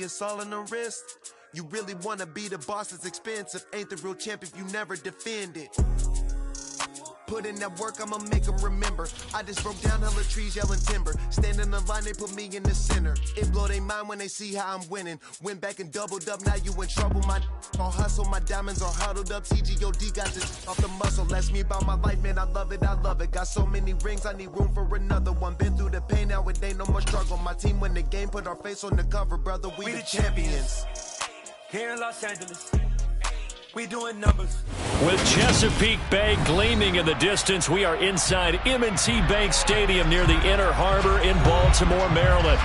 It's all in the wrist. You really wanna be the boss, it's expensive. Ain't the real champ if you never defend it. Put in that work, I'ma make them remember. I just broke down hella trees, yelling timber. Stand in the line, they put me in the center. It blow their mind when they see how I'm winning. Went back and doubled up, now you in trouble. My all hustle, my diamonds are huddled up. CGOD got this off the muscle. That's me about my life, man, I love it, I love it. Got so many rings, I need room for another one. Been through the pain, now it ain't no more struggle. My team win the game, put our face on the cover, brother. We the champions. Here in Los Angeles, we doing numbers. With Chesapeake Bay gleaming in the distance, we are inside M&T Bank Stadium near the Inner Harbor in Baltimore, Maryland.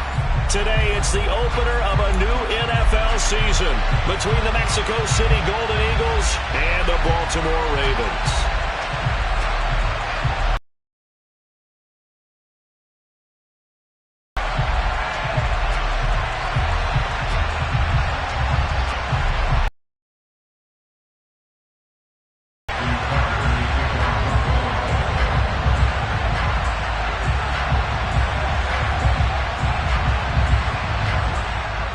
Today, it's the opener of a new NFL season between the Mexico City Golden Eagles and the Baltimore Ravens.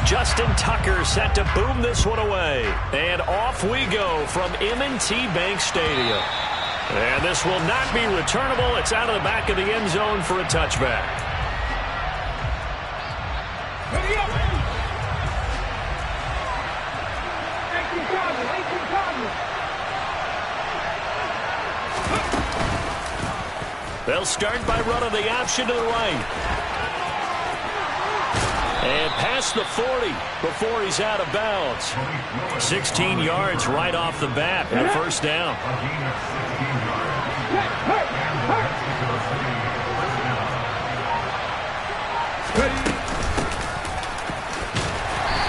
Justin Tucker set to boom this one away. And off we go from M&T Bank Stadium. And this will not be returnable. It's out of the back of the end zone for a touchback. They'll start by running the option to the right. And past the 40 before he's out of bounds. 16 yards right off the bat and a first down.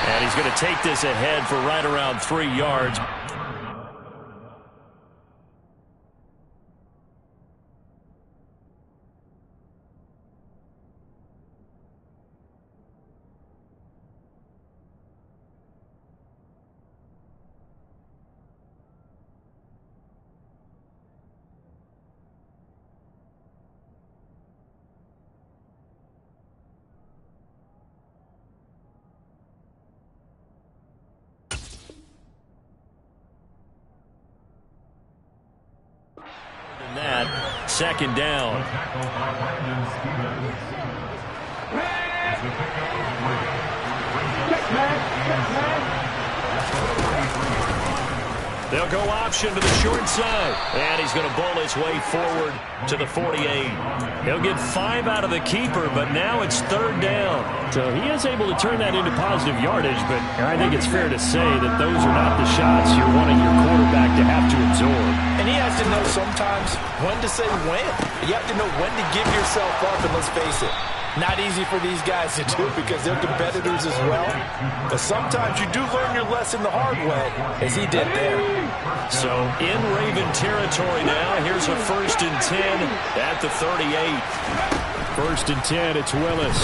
And he's going to take this ahead for right around 3 yards. Second down. They'll go option to the short side. And he's going to bowl his way forward to the 48. He'll get 5 out of the keeper, but now it's third down. So he is able to turn that into positive yardage, but I think it's fair to say that those are not the shots you're wanting your quarterback to have to absorb. And he has to know sometimes when to say when. You have to know when to give yourself up, and let's face it, not easy for these guys to do because they're competitors as well. But sometimes you do learn your lesson the hard way, as he did there. So in Raven territory now, here's a 1st and 10 at the 38. 1st and 10, it's Willis.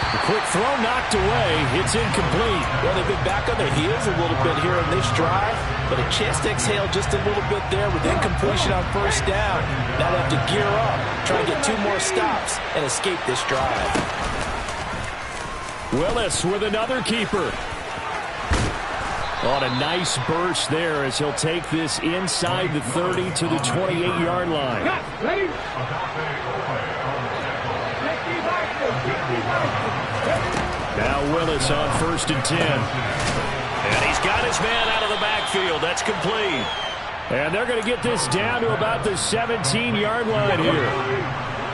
The quick throw knocked away. It's incomplete. Well, they've been back on their heels a little bit here on this drive, but a chance to exhale just a little bit there with incompletion on first down. Now they have to gear up, try and get 2 more stops, and escape this drive. Willis with another keeper. On a nice burst there as he'll take this inside the 30 to the 28-yard line. Now Willis on 1st and 10. And he's got his man out of the backfield. That's complete. And they're going to get this down to about the 17-yard line here.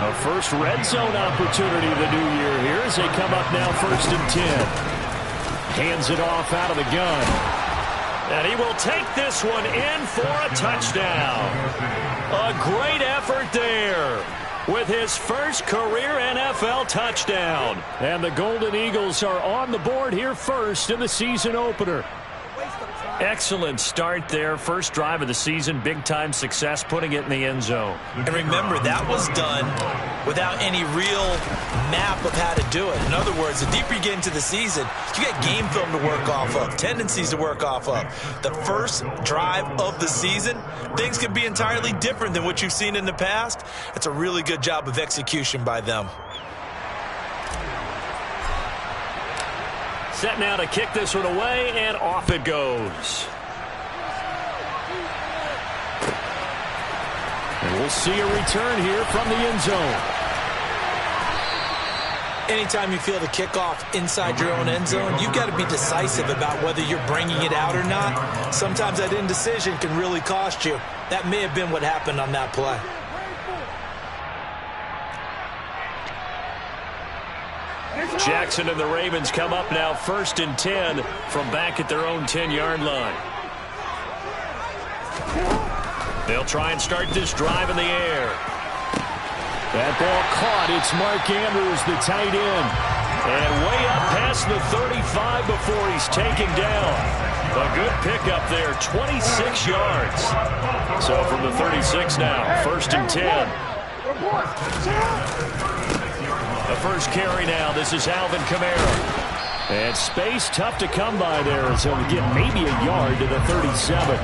A first red zone opportunity of the new year here as they come up now 1st and 10. Hands it off out of the gun. And he will take this one in for a touchdown. A great effort there with his first career NFL touchdown. And the Golden Eagles are on the board here first in the season opener. Excellent start there. First drive of the season. Big-time success putting it in the end zone. And remember, that was done without any real map of how to do it. In other words, the deeper you get into the season, you got game film to work off of, tendencies to work off of. The first drive of the season, things can be entirely different than what you've seen in the past. It's a really good job of execution by them. set now to kick this one away, and off it goes. And we'll see a return here from the end zone. Anytime you feel the kickoff inside your own end zone, you've got to be decisive about whether you're bringing it out or not. Sometimes that indecision can really cost you. That may have been what happened on that play. Jackson and the Ravens come up now 1st and 10 from back at their own 10-yard line. They'll try and start this drive in the air. That ball caught. It's Mark Andrews, the tight end. And way up past the 35 before he's taken down. A good pickup there, 26 yards. So from the 36 now, 1st and 10. The first carry now. This is Alvin Kamara. And space tough to come by there as he'll get maybe a yard to the 37.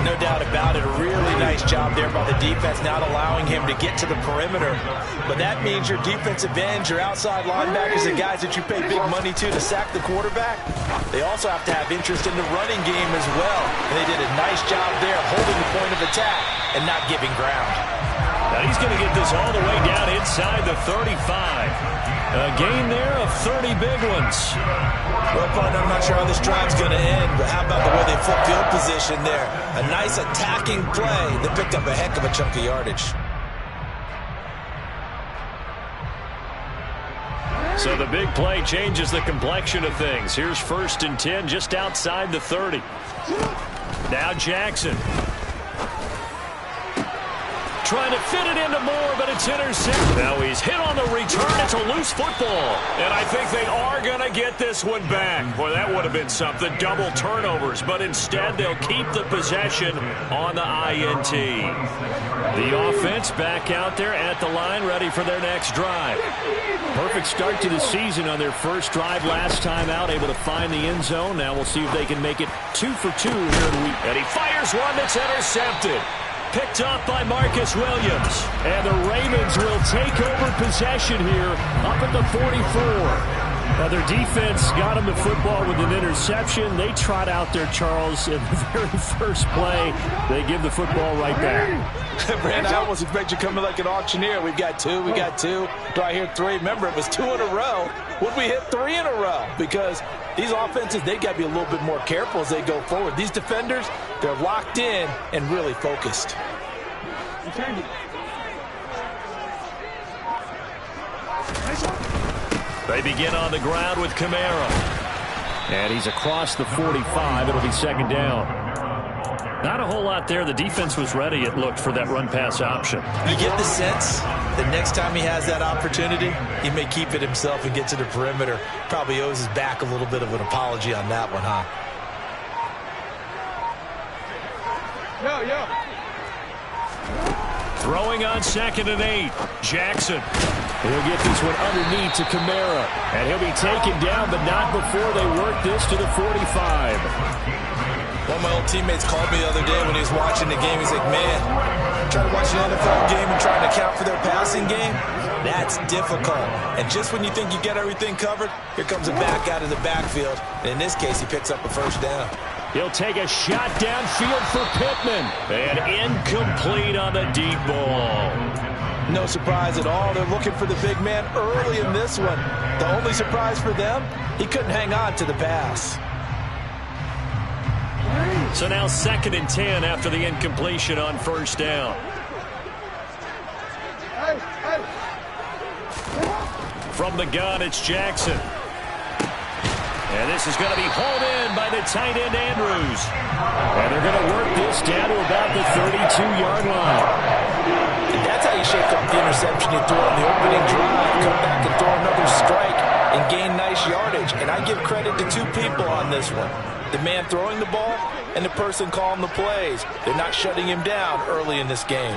No doubt about it. A really nice job there by the defense, not allowing him to get to the perimeter. But that means your defensive ends, your outside linebackers, the guys that you pay big money to sack the quarterback, they also have to have interest in the running game as well. And they did a nice job there holding the point of attack and not giving ground. Now he's going to get this all the way down inside the 35. A gain there of 30 big ones. Well, partner, I'm not sure how this drive's going to end, but how about the way they flip field position there? A nice attacking play that picked up a heck of a chunk of yardage. So the big play changes the complexion of things. Here's 1st and 10 just outside the 30. Now Jackson. Trying to fit it into Moore, but it's intercepted. Now he's hit on the return. It's a loose football. And I think they are going to get this one back. Boy, that would have been something. Double turnovers. But instead, they'll keep the possession on the INT. The offense back out there at the line, ready for their next drive. Perfect start to the season on their first drive last time out, able to find the end zone. Now we'll see if they can make it 2 for 2 here in week. And he fires one that's intercepted. Picked up by Marcus Williams. And the Ravens will take over possession here up at the 44. Now their defense got him the football with an interception. They trot out there, Charles, in the very first play. They give the football right back. Brandon, I almost expect you coming like an auctioneer. We've got 2, we got 2. Do I hear 3? Remember, it was 2 in a row. Would we hit 3 in a row? Because these offenses, they got to be a little bit more careful as they go forward. These defenders, they're locked in and really focused. They begin on the ground with Kamara. And he's across the 45. It'll be 2nd down. Not a whole lot there. The defense was ready, it looked, for that run-pass option. You get the sense that next time he has that opportunity, he may keep it himself and get to the perimeter. Probably owes his back a little bit of an apology on that one, huh? Throwing on 2nd and 8. Jackson. He'll get this one underneath to Kamara. And he'll be taken down, but not before they work this to the 45. One of my old teammates called me the other day when he was watching the game. He's like, man, trying to watch an NFL game and trying to account for their passing game, that's difficult. And just when you think you get everything covered, here comes a back out of the backfield. And in this case, he picks up a 1st down. He'll take a shot downfield for Pittman. And incomplete on the deep ball. No surprise at all. They're looking for the big man early in this one. The only surprise for them, he couldn't hang on to the pass. So now 2nd and 10 after the incompletion on 1st down. From the gun, it's Jackson. And this is going to be hauled in by the tight end, Andrews. And they're going to work this down to about the 32-yard line. And that's how you shake off the interception you throw on the opening drive. Come back and throw another strike and gain nice yardage. And I give credit to 2 people on this one. The man throwing the ball and the person calling the plays. They're not shutting him down early in this game.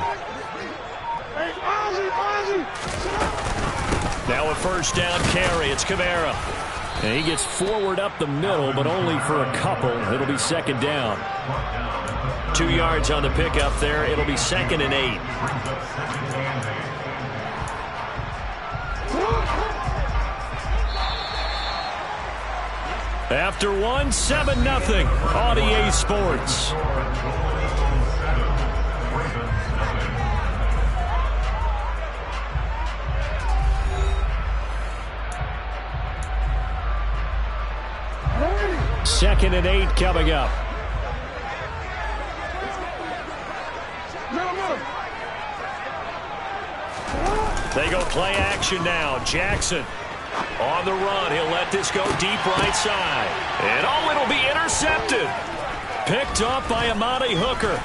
Now a 1st down carry. It's Kamara. And he gets forward up the middle, but only for a couple. It'll be 2nd down. 2 yards on the pickup there. It'll be 2nd and 8. After one, 7-0 on EA Sports. Second and 8 coming up. They go play action now. Jackson on the run. He'll let this go deep right side. And oh, it'll be intercepted. Picked up by Amani Hooker.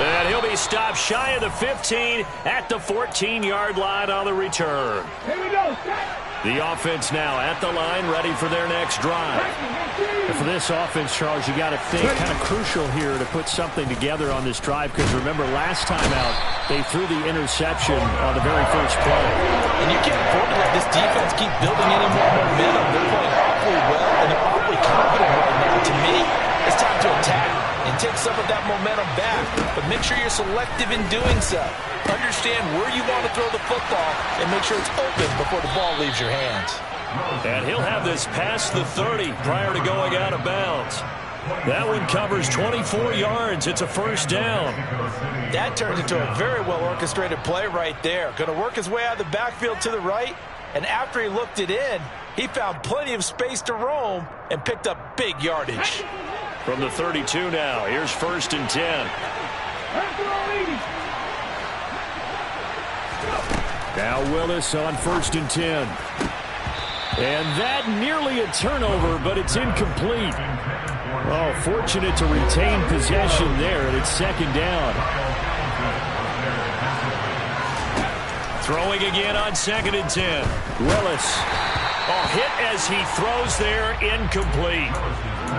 And he'll be stopped shy of the 15 at the 14-yard line on the return. Here we go. The offense now at the line, ready for their next drive. For this offense, Charles, you got to think kind of crucial here to put something together on this drive, because remember last time out they threw the interception on the very first play. And you can't afford to let this defense keep building any more momentum. They're playing awfully well, and they're awfully confident right now. To me, it's time to attack and take some of that momentum back, but make sure you're selective in doing so. Understand where you want to throw the football and make sure it's open before the ball leaves your hands. And he'll have this past the 30 prior to going out of bounds. That one covers 24 yards. It's a first down. That turns into a very well-orchestrated play right there. Going to work his way out of the backfield to the right, and after he looked it in, he found plenty of space to roam and picked up big yardage. From the 32 now, here's first and 10. Now Willis on first and 10. And that nearly a turnover, but it's incomplete. Oh, fortunate to retain possession there, and it's second down. Throwing again on second and 10. Willis. Oh, hit as he throws there, incomplete.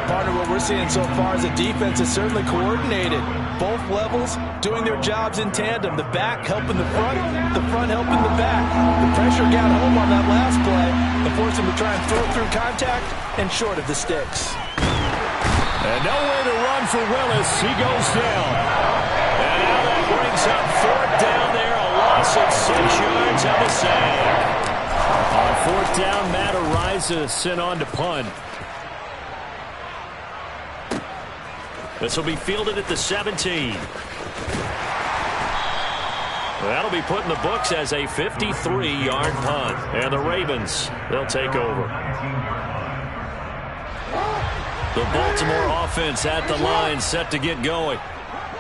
Partner, what we're seeing so far is the defense is certainly coordinated. Both levels doing their jobs in tandem. The back helping the front helping the back. The pressure got home on that last play and forced him to try and throw through contact and short of the sticks. And nowhere to run for Willis. He goes down. And now that brings up fourth down there. A loss of 6 yards on the sack. On fourth down, Matt Ariza sent on to punt. This will be fielded at the 17. That'll be put in the books as a 53-yard punt. And the Ravens, they'll take over. The Baltimore offense at the line, set to get going.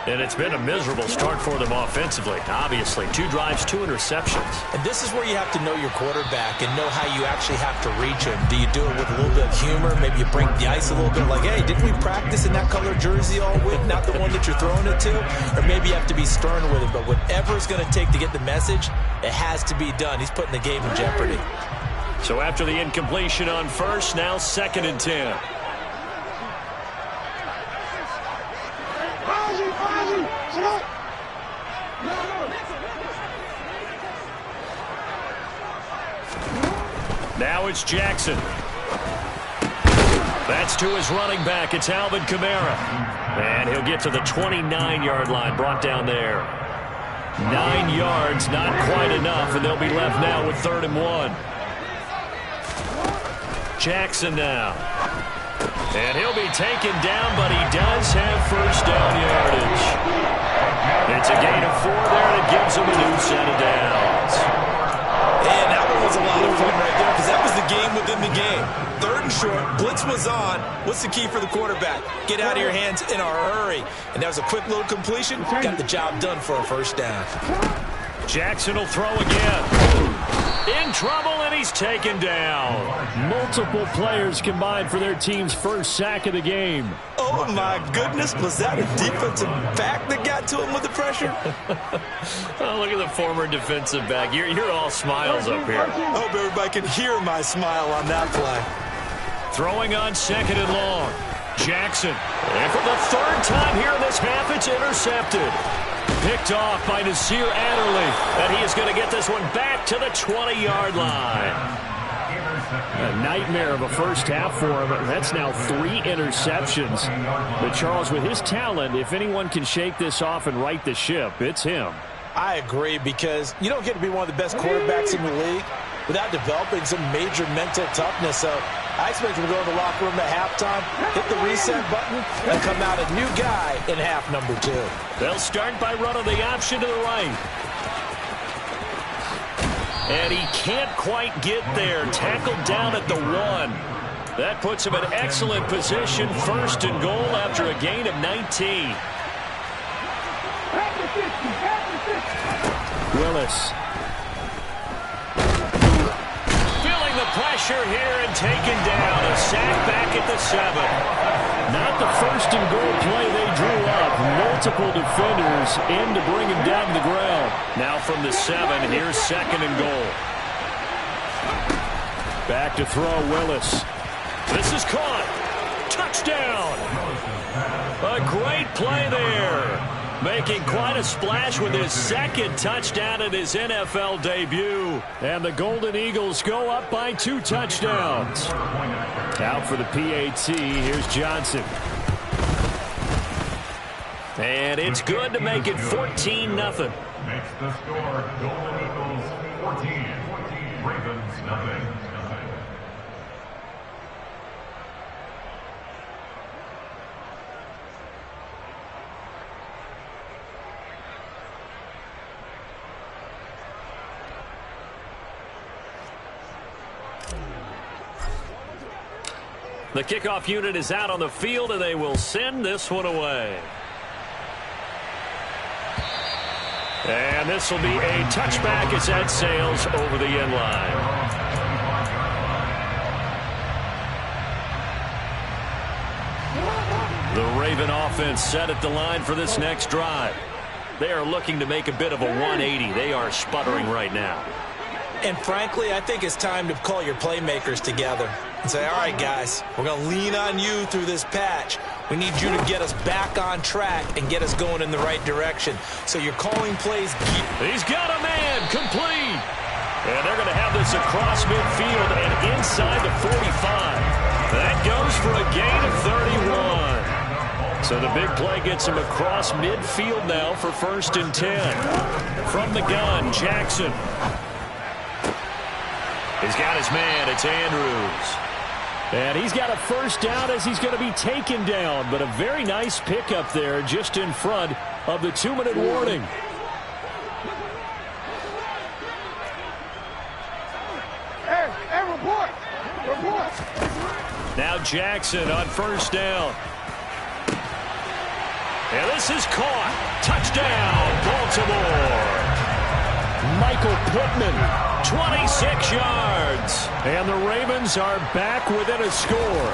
And it's been a miserable start for them offensively. Obviously, 2 drives, 2 interceptions. And this is where you have to know your quarterback and know how you actually have to reach him. Do you do it with a little bit of humor? Maybe you break the ice a little bit like, hey, didn't we practice in that color jersey all week, not the one that you're throwing it to? Or maybe you have to be stern with him. But whatever it's going to take to get the message, it has to be done. He's putting the game in jeopardy. So after the incompletion on first, now second and 10. Now it's Jackson. That's to his running back. It's Alvin Kamara. And he'll get to the 29-yard line, brought down there. 9 yards, not quite enough, and they'll be left now with 3rd and 1. Jackson now. And he'll be taken down, but he does have first down yardage. It's a gain of 4 there that gives him a new set of downs. And that one was a lot of fun right there because that was the game within the game. 3rd and short, blitz was on. What's the key for the quarterback? Get out of your hands in a hurry. And that was a quick little completion. Got the job done for a first down. Jackson will throw again. In trouble, and he's taken down. Multiple players combined for their team's first sack of the game. Oh, my goodness. Was that a defensive back that got to him with the pressure? Oh, look at the former defensive back. You're all smiles up here. I hope everybody can hear my smile on that play. Throwing on second and long. Jackson. And for the 3rd time here in this half, it's intercepted. Picked off by Nasir Adderley. And he is going to get this one back to the 20-yard line. A nightmare of a first half for him. That's now 3 interceptions. But Charles, with his talent, if anyone can shake this off and right the ship, it's him. I agree, because you don't get to be one of the best quarterbacks in the league without developing some major mental toughness. So I expect him to go to the locker room at halftime, hit the reset button, and come out a new guy in half number 2. They'll start by running the option to the right. And he can't quite get there. Tackled down at the 1. That puts him in excellent position. 1st and goal after a gain of 19. Willis. Feeling the pressure here and taken down. A sack back at the 7. Not the 1st and goal play they drew up. Multiple defenders in to bring him down to the ground. Now from the 7, here's 2nd and goal. Back to throw, Willis. This is caught. Touchdown. A great play there. Making quite a splash with his 2nd touchdown in his NFL debut. And the Golden Eagles go up by 2 touchdowns. Out for the PAT, here's Johnson. And it's good to make it 14-0. Makes the score Golden Eagles 14, Ravens nothing. The kickoff unit is out on the field, and they will send this one away. And this will be a touchback as that sails over the end line. The Raven offense set at the line for this next drive. They are looking to make a bit of a 180. They are sputtering right now. And frankly, I think it's time to call your playmakers together and say, all right, guys, we're going to lean on you through this patch. We need you to get us back on track and get us going in the right direction. So you're calling plays. He's got a man complete. And they're going to have this across midfield and inside the 45. That goes for a gain of 31. So the big play gets him across midfield now for 1st and 10. From the gun, Jackson. He's got his man. It's Andrews. And he's got a 1st down as he's going to be taken down. But a very nice pickup there just in front of the 2-minute warning. Hey, report. Now Jackson on 1st down. And this is caught. Touchdown, Baltimore. Michael Pittman. 26 yards. And the Ravens are back within a score.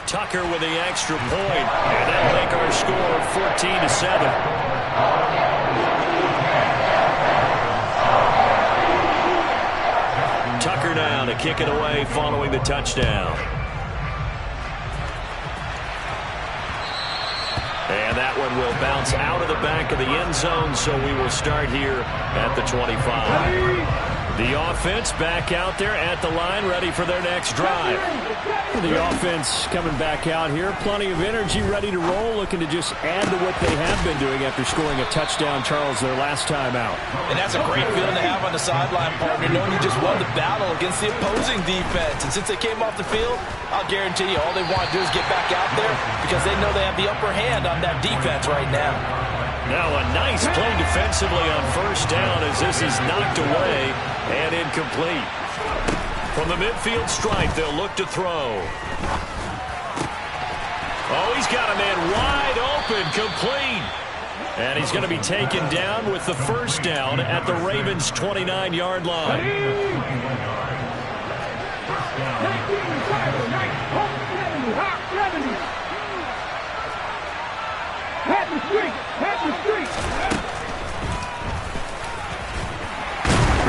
Tucker with the extra point. And that'll make our score 14-7. Tucker now to kick it away following the touchdown. And that one will bounce out of the back of the end zone, so we will start here at the 25. The offense back out there at the line, ready for their next drive. The offense coming back out here, plenty of energy, ready to roll, looking to just add to what they have been doing after scoring a touchdown, Charles, their last time out. And that's a great feeling to have on the sideline, partner, knowing you just won the battle against the opposing defense. And since they came off the field, I'll guarantee you all they want to do is get back out there because they know they have the upper hand on that defense right now. Now a nice play defensively on 1st down as this is knocked away and incomplete. From the midfield stripe, they'll look to throw. Oh, he's got a man wide open, complete. And he's going to be taken down with the 1st down at the Ravens' 29-yard line.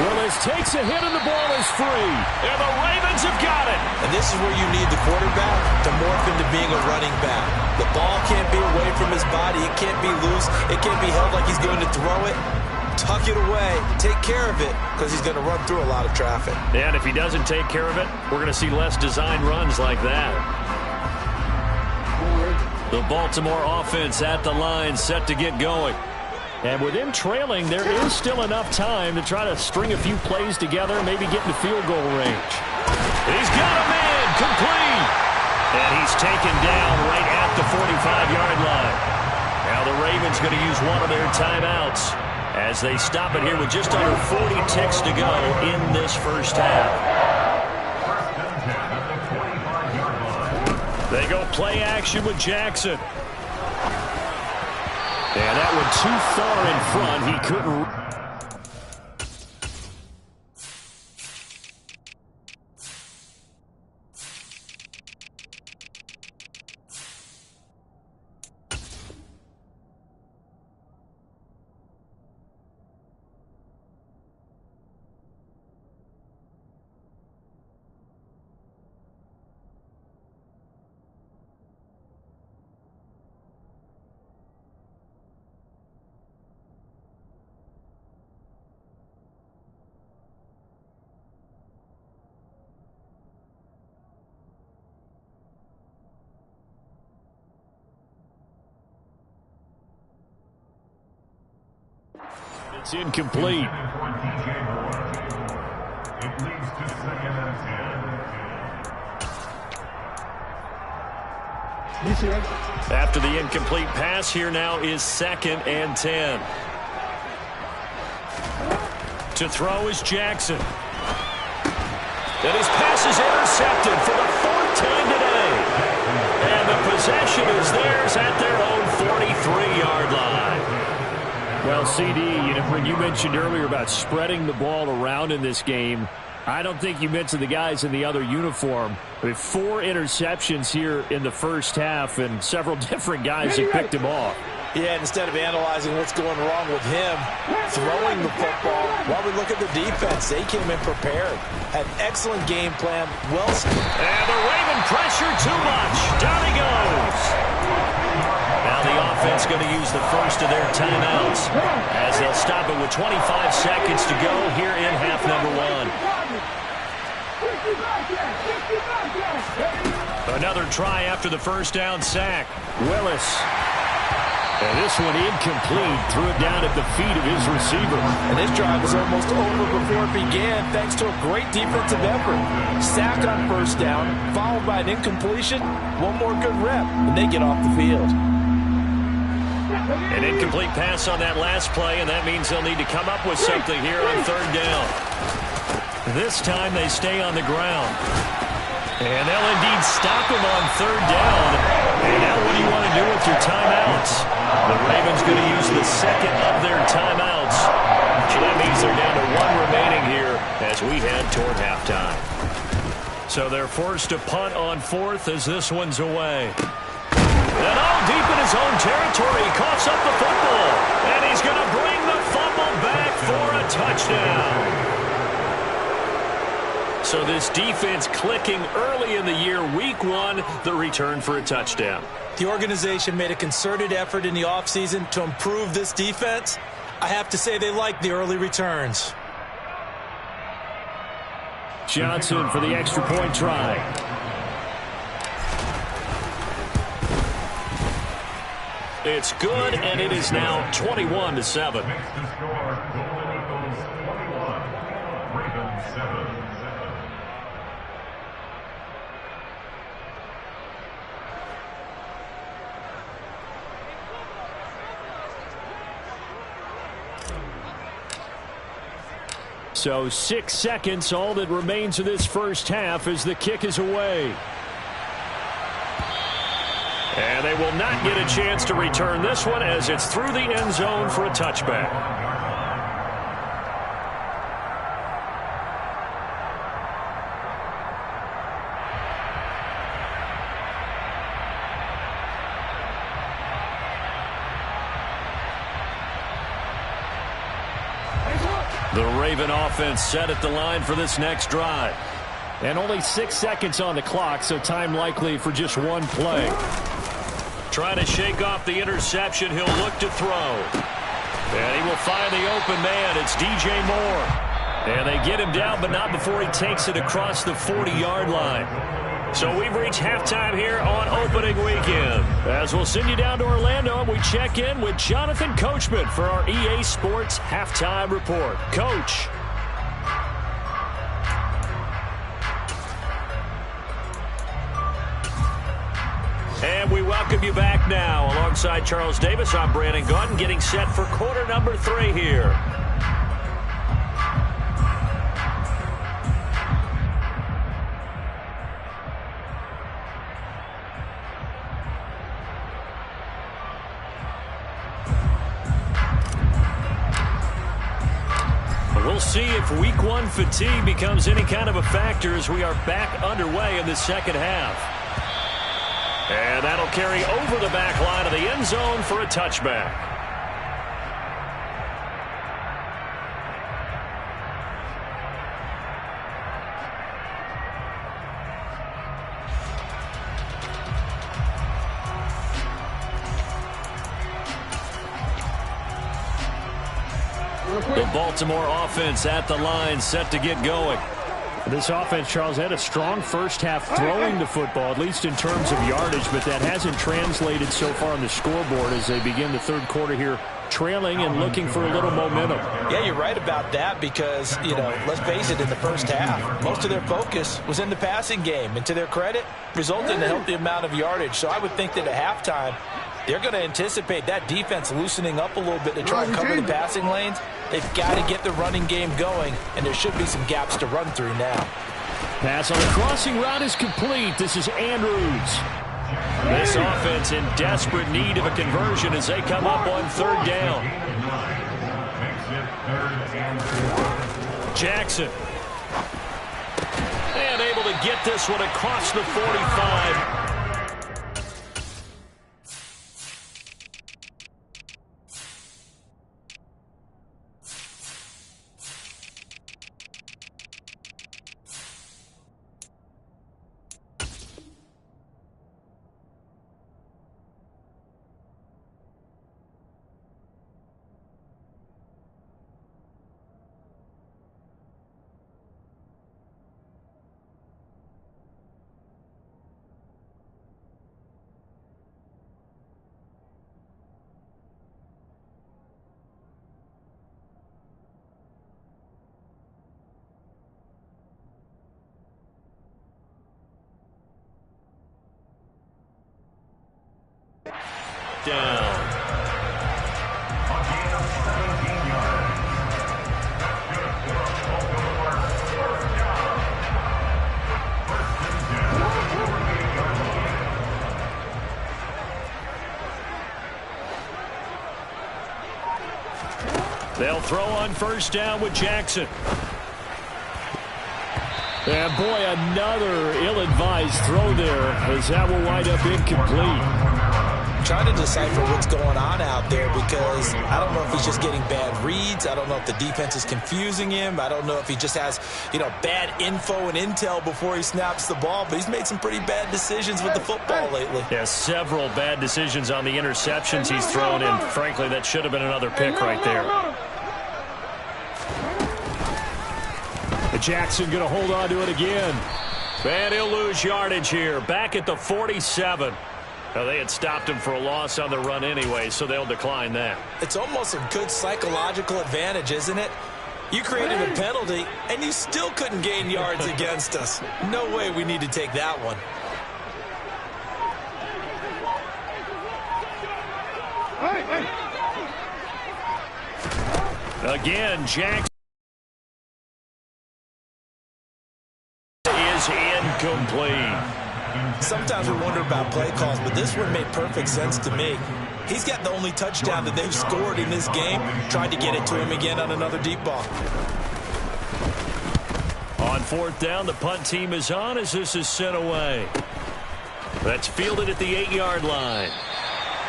Willis takes a hit and the ball is free. And the Ravens have got it. And this is where you need the quarterback to morph into being a running back. The ball can't be away from his body. It can't be loose. It can't be held like he's going to throw it. Tuck it away. Take care of it because he's going to run through a lot of traffic. And if he doesn't take care of it, we're going to see less design runs like that. The Baltimore offense at the line, set to get going. And with him trailing, there is still enough time to try to string a few plays together, maybe get into field goal range. And he's taken down right at the 45-yard line. Now the Ravens going to use one of their timeouts as they stop it here with just under 40 ticks to go in this first half. They go play action with Jackson. And that one too far in front. He couldn't. It's incomplete. After the incomplete pass, here now is 2nd and 10. To throw is Jackson. And his pass is intercepted for the 4th time today. And the possession is theirs at their own 43-yard line. Well, CD, when you mentioned earlier about spreading the ball around in this game, I don't think you mentioned the guys in the other uniform. With 4 interceptions here in the first half, and several different guys have picked him off. Yeah, instead of analyzing what's going wrong with him throwing the football, while we look at the defense, they came in prepared. Had excellent game plan. Well, and the Raven pressure too much. Down he goes. Now the offense going to use the first of their timeouts as they'll stop it with 25 seconds to go here in half number 1. Another try after the first down sack. Willis. And this one incomplete. Threw it down at the feet of his receiver. And this drive was almost over before it began thanks to a great defensive effort. Sack on first down, followed by an incompletion. One more good rep, and they get off the field. An incomplete pass on that last play, and that means they'll need to come up with something here on 3rd down. This time they stay on the ground. And they'll indeed stop him on 3rd down. And now what do you want to do with your timeouts? The Ravens going to use the 2nd of their timeouts. So that means they're down to 1 remaining here as we head toward halftime. So they're forced to punt on 4th as this one's away. And all deep in his own territory, he coughs up the football. And he's going to bring the fumble back for a touchdown. So this defense clicking early in the year, week 1, the return for a touchdown. The organization made a concerted effort in the offseason to improve this defense. I have to say they like the early returns. Johnson for the extra point try. It's good, and it is now 21-7. So 6 seconds, all that remains of this first half as the kick is away. And they will not get a chance to return this one as it's through the end zone for a touchback. The Raven offense set at the line for this next drive. And only 6 seconds on the clock, so time likely for just one play. Trying to shake off the interception, he'll look to throw. And he will find the open man. It's DJ Moore. And they get him down, but not before he takes it across the 40-yard line. So we've reached halftime here on opening weekend. As we'll send you down to Orlando, we check in with Jonathan Coachman for our EA Sports Halftime Report. Coach. And we welcome you back now. Alongside Charles Davis, I'm Brandon Gaudin, getting set for quarter number 3 here. We'll see if week 1 fatigue becomes any kind of a factor as we are back underway in the second half. And that'll carry over the back line of the end zone for a touchback. The Baltimore offense at the line, set to get going. This offense, Charles, had a strong first half throwing the football, at least in terms of yardage, but that hasn't translated so far on the scoreboard as they begin the third quarter here, trailing and looking for a little momentum. Yeah, you're right about that because, let's face it, in the first half, most of their focus was in the passing game. And to their credit, resulted in a healthy amount of yardage. So I would think that at halftime, they're going to anticipate that defense loosening up a little bit to try and cover the passing lanes. They've got to get the running game going, and there should be some gaps to run through now. Pass on the crossing route is complete. This is Andrews. This offense in desperate need of a conversion as they come up on third down. Jackson. And able to get this one across the 45. Down. They'll throw on first down with Jackson. And boy, another ill-advised throw there as that will wind up incomplete. Trying to decipher what's going on out there because I don't know if he's just getting bad reads. I don't know if the defense is confusing him. I don't know if he just has, bad info and intel before he snaps the ball. But he's made some pretty bad decisions with the football lately. Yeah, several bad decisions on the interceptions he's thrown in. Frankly, that should have been another pick right there. Jackson going to hold on to it again. And he'll lose yardage here. Back at the 47. Now, they had stopped him for a loss on the run anyway, so they'll decline that. It's almost a good psychological advantage, isn't it? You created a penalty, and you still couldn't gain yards against us. No way we need to take that one. Again, Jackson is incomplete. Sometimes we wonder about play calls, but this one made perfect sense to me. He's got the only touchdown that they've scored in this game. Tried to get it to him again on another deep ball. On fourth down, the punt team is on as this is sent away. That's fielded at the 8-yard line.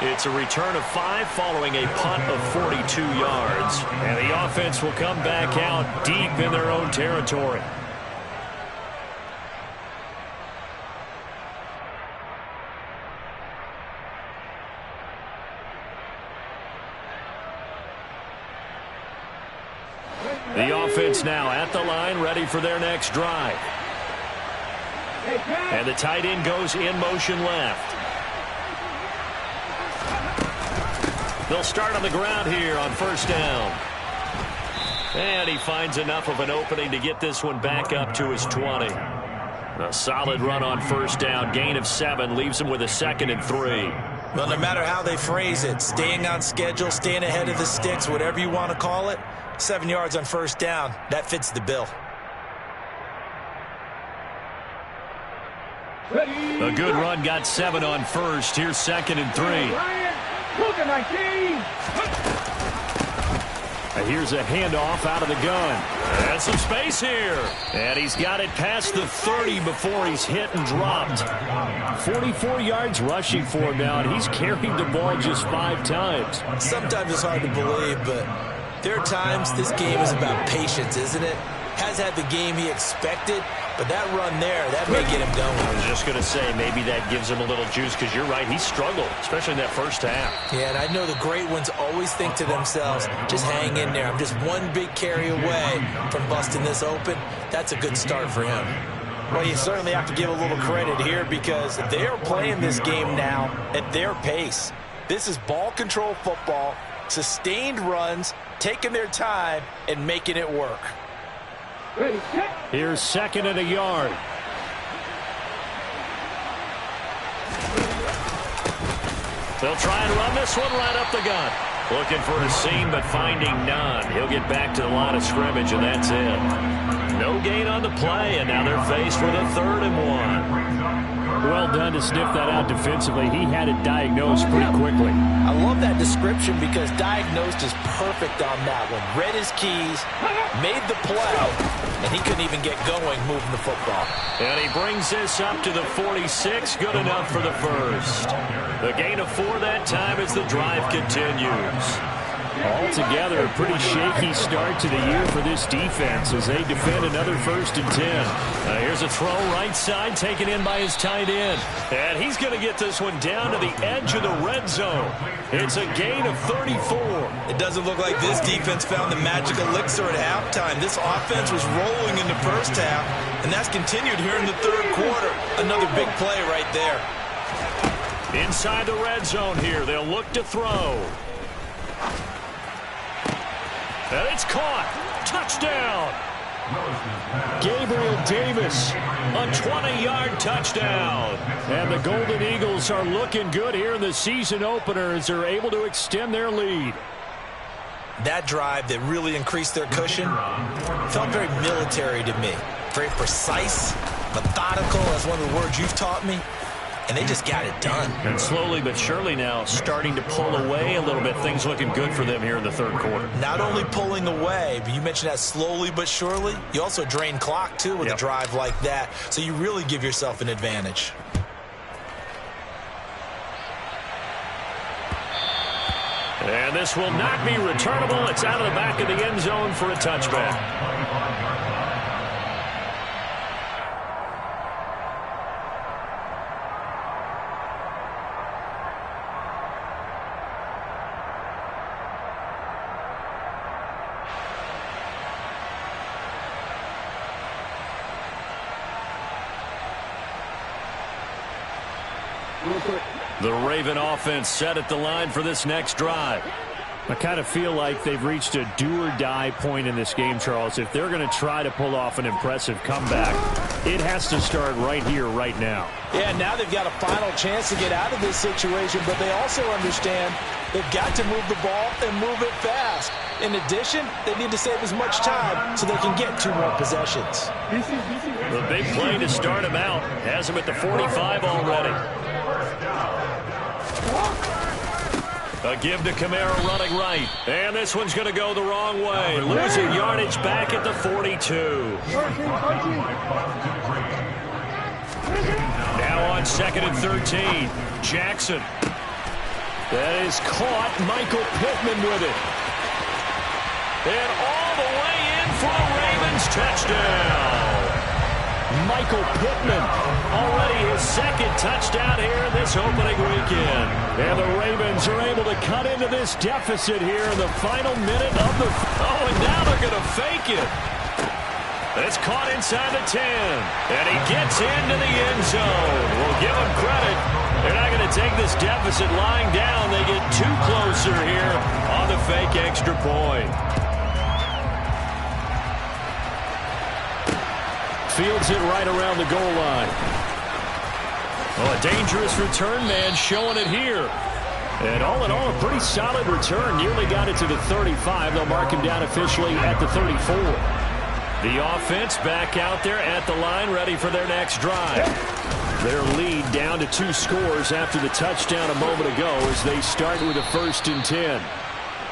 It's a return of 5 following a punt of 42 yards. And the offense will come back out deep in their own territory. The offense now at the line, ready for their next drive. And the tight end goes in motion left. They'll start on the ground here on first down. And he finds enough of an opening to get this one back up to his 20. A solid run on first down. Gain of 7 leaves him with a 2nd and 3. Well, no matter how they phrase it, staying on schedule, staying ahead of the sticks, whatever you want to call it, 7 yards on first down, that fits the bill. A good run got 7 on first. Here's 2nd and 3. Here's a handoff out of the gun. And some space here. And he's got it past the 30 before he's hit and dropped. 44 yards rushing for him now, and he's carried the ball just 5 times. Sometimes it's hard to believe, but there are times this game is about patience, isn't it? Has had the game he expected, but that run there, that may get him going. I was just going to say, maybe that gives him a little juice, because you're right, he struggled, especially in that first half. Yeah, and I know the great ones always think to themselves, just hang in there. I'm just one big carry away from busting this open. That's a good start for him. Well, you certainly have to give a little credit here, because they are playing this game now at their pace. This is ball control football, sustained runs, taking their time, and making it work. Here's 2nd and a yard. They'll try and run this one right up the gut. Looking for a seam, but finding none. He'll get back to the line of scrimmage, and that's it. No gain on the play, and now they're faced with a 3rd and 1. Well done to sniff that out defensively. He had it diagnosed pretty quickly. I love that description, because diagnosed is perfect on that one. Read his keys, made the play, and he couldn't even get going moving the football. And he brings this up to the 46. Good enough for the first. The gain of 4 that time as the drive continues. Altogether, a pretty shaky start to the year for this defense as they defend another 1st and 10. Here's a throw right side taken in by his tight end. And he's going to get this one down to the edge of the red zone. It's a gain of 34. It doesn't look like this defense found the magic elixir at halftime. This offense was rolling in the first half, and that's continued here in the 3rd quarter. Another big play right there. Inside the red zone here, they'll look to throw. And it's caught. Touchdown. Gabriel Davis, a 20-yard touchdown. And the Golden Eagles are looking good here in the season opener as they're able to extend their lead. That drive that really increased their cushion felt very military to me. Very precise, methodical, that's one of the words you've taught me. And they just got it done. And slowly but surely now starting to pull away a little bit. Things looking good for them here in the 3rd quarter. Not only pulling away, but you mentioned that slowly but surely. You also drain clock, too, with a drive like that. So you really give yourself an advantage. And this will not be returnable. It's out of the back of the end zone for a touchback. The Raven offense set at the line for this next drive. I kind of feel like they've reached a do-or-die point in this game, Charles. If they're going to try to pull off an impressive comeback, it has to start right here, right now. Yeah, now they've got a final chance to get out of this situation, but they also understand they've got to move the ball and move it fast. In addition, they need to save as much time so they can get 2 more possessions. The big play to start him out has him at the 45 already. A give to Kamara running right. And this one's going to go the wrong way. Losing yardage back at the 42. Now on 2nd and 13. Jackson. That is caught. Michael Pittman with it. And all the way in for a Ravens touchdown. Michael Pittman, already his 2nd touchdown here in this opening weekend. And the Ravens are able to cut into this deficit here in the final minute of the... Oh, and now they're going to fake it. It's caught inside the 10. And he gets into the end zone. We'll give him credit. They're not going to take this deficit lying down. They get 2 closer here on the fake extra point. Fields it right around the goal line. Oh, a dangerous return man showing it here. And all in all, a pretty solid return. Nearly got it to the 35. They'll mark him down officially at the 34. The offense back out there at the line, ready for their next drive. Their lead down to 2 scores after the touchdown a moment ago as they start with a 1st and 10.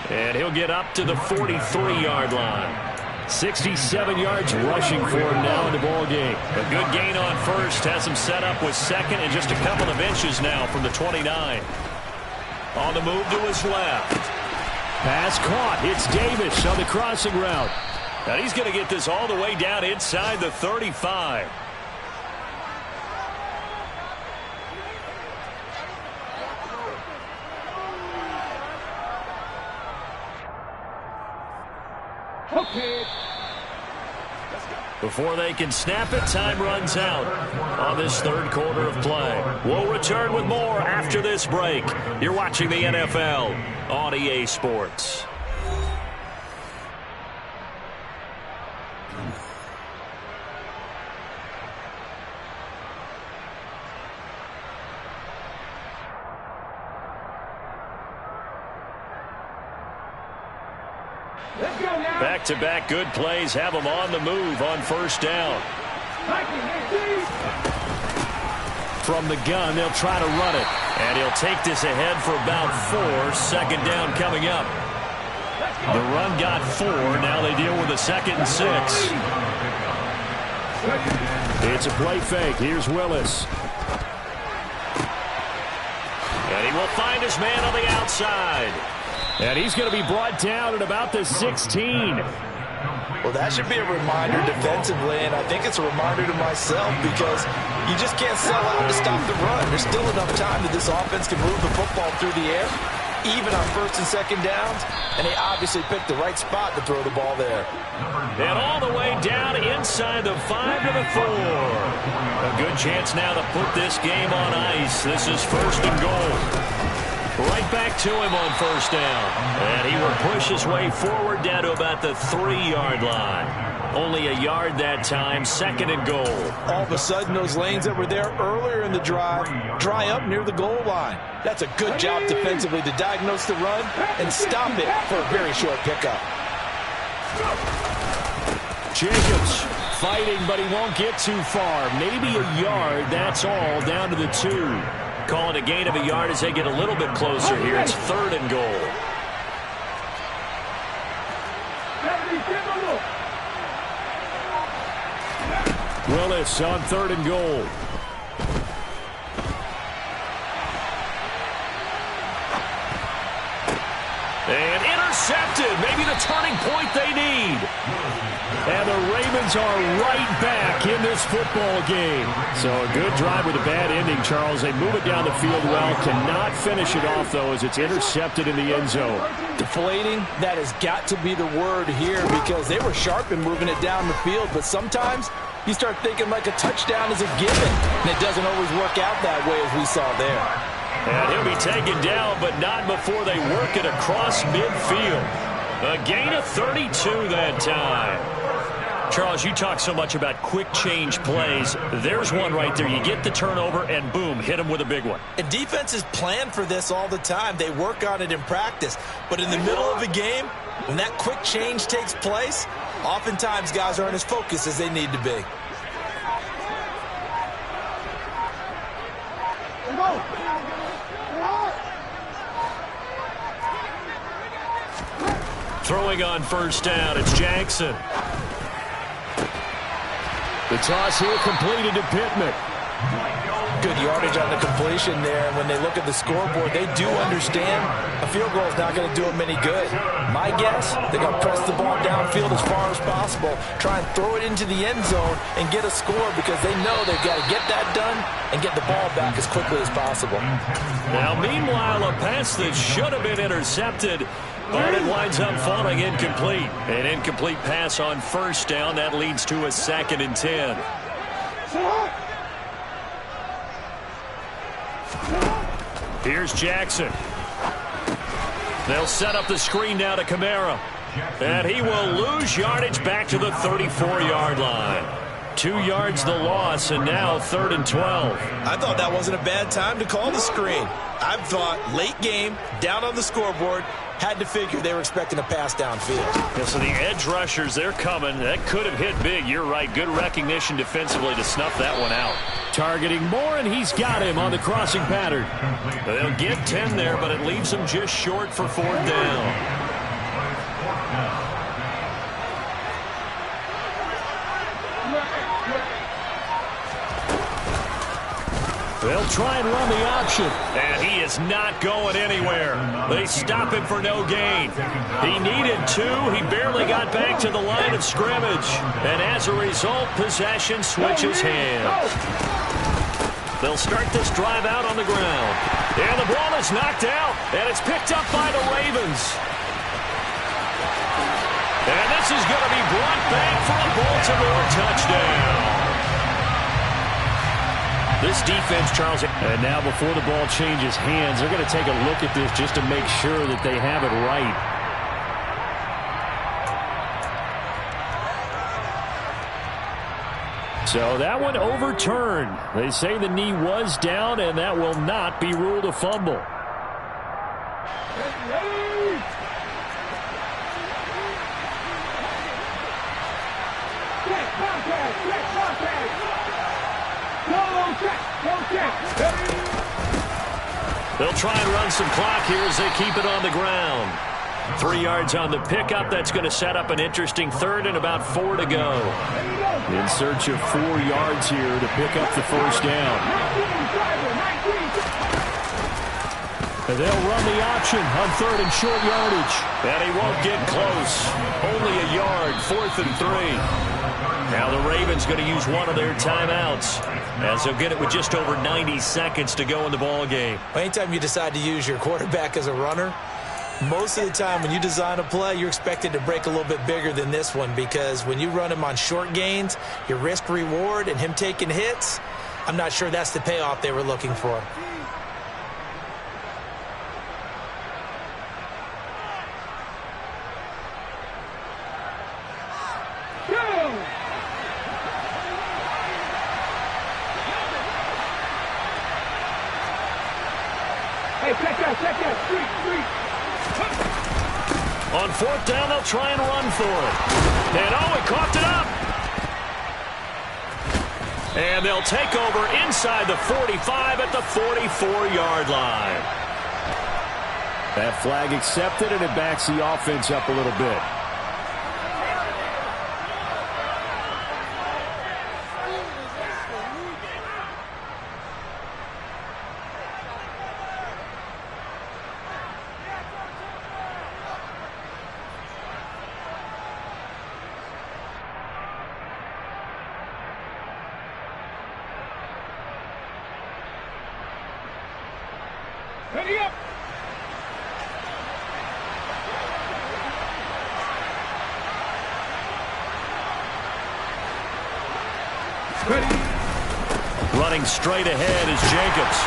And he'll get up to the 43-yard line. 67 yards rushing for him now in the ball game. A good gain on first. Has him set up with second and just a couple of inches now from the 29. On the move to his left. Pass caught. It's Davis on the crossing route. And he's going to get this all the way down inside the 35. Okay. Before they can snap it, time runs out on this 3rd quarter of play. We'll return with more after this break. You're watching the NFL on EA Sports. Back-to-back good plays have them on the move on 1st down. From the gun, they'll try to run it. And he'll take this ahead for about 4. 2nd down coming up. The run got 4. Now they deal with a 2nd and 6. It's a play fake. Here's Willis. And he will find his man on the outside. And he's going to be brought down at about the 16. Well, that should be a reminder defensively, and I think it's a reminder to myself because you just can't sell out to stop the run. There's still enough time that this offense can move the football through the air, even on 1st and 2nd downs, and they obviously picked the right spot to throw the ball there. And all the way down inside the 5 to the 4. A good chance now to put this game on ice. This is 1st and goal. Right back to him on 1st down. And he will push his way forward down to about the 3-yard line. Only a yard that time, 2nd and goal. All of a sudden, those lanes that were there earlier in the drive dry up near the goal line. That's a good job defensively to diagnose the run and stop it for a very short pickup. Jacobs fighting, but he won't get too far. Maybe a yard, that's all, down to the 2. Calling a gain of a yard as they get a little bit closer here. It's 3rd and goal. Willis on 3rd and goal. And intercepted. Maybe the turning point they need. And the Ravens are right back in this football game. So a good drive with a bad ending, Charles. They move it down the field well. Cannot finish it off, though, as it's intercepted in the end zone. Deflating, that has got to be the word here because they were sharp in moving it down the field. But sometimes you start thinking like a touchdown is a given. And it doesn't always work out that way as we saw there. And he'll be taken down, but not before they work it across midfield. A gain of 32 that time. Charles, you talk so much about quick change plays. There's one right there. You get the turnover, and boom, hit him with a big one. And defenses plan for this all the time. They work on it in practice. But in the middle of a game, when that quick change takes place, oftentimes guys aren't as focused as they need to be. Throwing on 1st down, it's Jackson. The toss here completed to Pittman. Good yardage on the completion there. And when they look at the scoreboard, they do understand a field goal is not going to do them any good. My guess, they're going to press the ball downfield as far as possible, try and throw it into the end zone and get a score because they know they've got to get that done and get the ball back as quickly as possible. Now, meanwhile, a pass that should have been intercepted, but it winds up falling incomplete. An incomplete pass on 1st down. That leads to a 2nd and 10. Here's Jackson. They'll set up the screen now to Kamara. And he will lose yardage back to the 34-yard line. 2 yards the loss, and now 3rd and 12. I thought that wasn't a bad time to call the screen. I thought late game, down on the scoreboard, had to figure they were expecting a pass downfield. Yeah, so the edge rushers, they're coming. That could have hit big. You're right. Good recognition defensively to snuff that one out. Targeting Moore, and he's got him on the crossing pattern. They'll get 10 there, but it leaves them just short for 4th down. They'll try and run the option. And he is not going anywhere. They stop him for no gain. He needed 2. He barely got back to the line of scrimmage. And as a result, possession switches hands. They'll start this drive out on the ground. And the ball is knocked out. And it's picked up by the Ravens. And this is going to be brought back for a Baltimore touchdown. This defense, Charles, and now before the ball changes hands, they're going to take a look at this just to make sure that they have it right. So that one overturned. They say the knee was down, and that will not be ruled a fumble. They'll try and run some clock here as they keep it on the ground. 3 yards on the pickup. That's going to set up an interesting 3rd and about 4 to go. In search of 4 yards here to pick up the 1st down. And they'll run the option on 3rd and short yardage. And he won't get close. Only a yard, 4th and 3. Now the Ravens going to use one of their timeouts as they'll get it with just over 90 seconds to go in the ball game. Anytime you decide to use your quarterback as a runner, most of the time when you design a play, you're expected to break a little bit bigger than this one, because when you run him on short gains, your risk-reward and him taking hits, I'm not sure that's the payoff they were looking for. On 4th down, they'll try and run for it. And he coughed it up. And they'll take over inside the 45 at the 44-yard line. That flag accepted, and it backs the offense up a little bit. Ready up! Ready. Running straight ahead is Jacobs.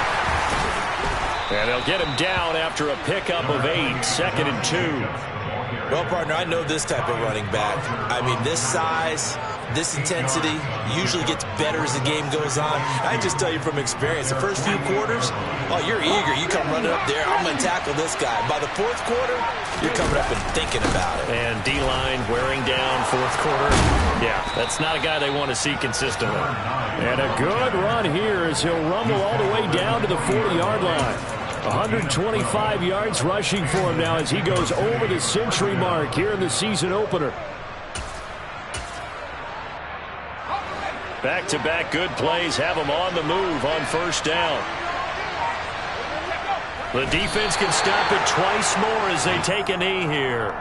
And they'll get him down after a pickup of 8, 2nd and 2. Well, partner, I know this type of running back. I mean, this size, this intensity usually gets better as the game goes on. I just tell you from experience, the first few quarters, oh, you're eager. You come running up there, I'm going to tackle this guy. By the 4th quarter, you're coming up and thinking about it. And D-line wearing down 4th quarter. Yeah, that's not a guy they want to see consistently. And a good run here as he'll rumble all the way down to the 40-yard line. 125 yards rushing for him now as he goes over the century mark here in the season opener. Back-to-back good plays have him on the move on 1st down. The defense can stop it twice more as they take a knee here.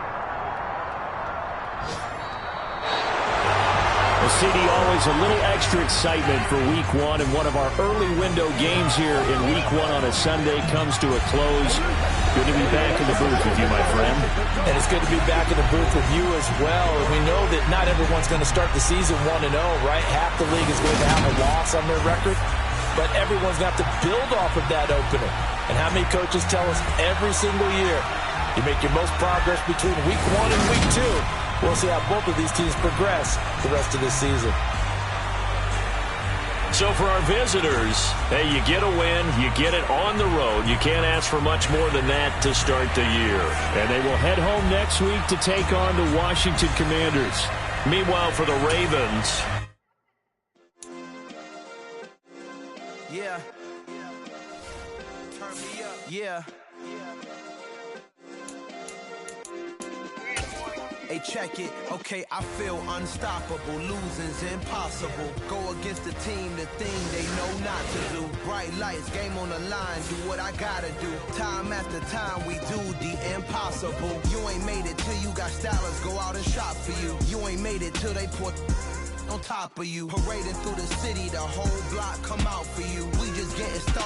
CD, always a little extra excitement for Week 1, and one of our early window games here in Week 1 on a Sunday comes to a close. Good to be back in the booth with you, my friend. And it's good to be back in the booth with you as well. And we know that not everyone's going to start the season 1-0, right? Half the league is going to have a loss on their record, but everyone's going to have to build off of that opener. And how many coaches tell us every single year, you make your most progress between Week 1 and Week 2. We'll see how both of these teams progress the rest of this season. So for our visitors, hey, you get a win, you get it on the road. You can't ask for much more than that to start the year. And they will head home next week to take on the Washington Commanders. Meanwhile, for the Ravens. Yeah. Turn me up. Yeah. Hey, check it. Okay, I feel unstoppable. Losing's impossible. Go against the team, the thing they know not to do. Bright lights, game on the line. Do what I gotta do. Time after time, we do the impossible. You ain't made it till you got stylers go out and shop for you. You ain't made it till they put on top of you. Parading through the city, the whole block come out for you. We just getting started.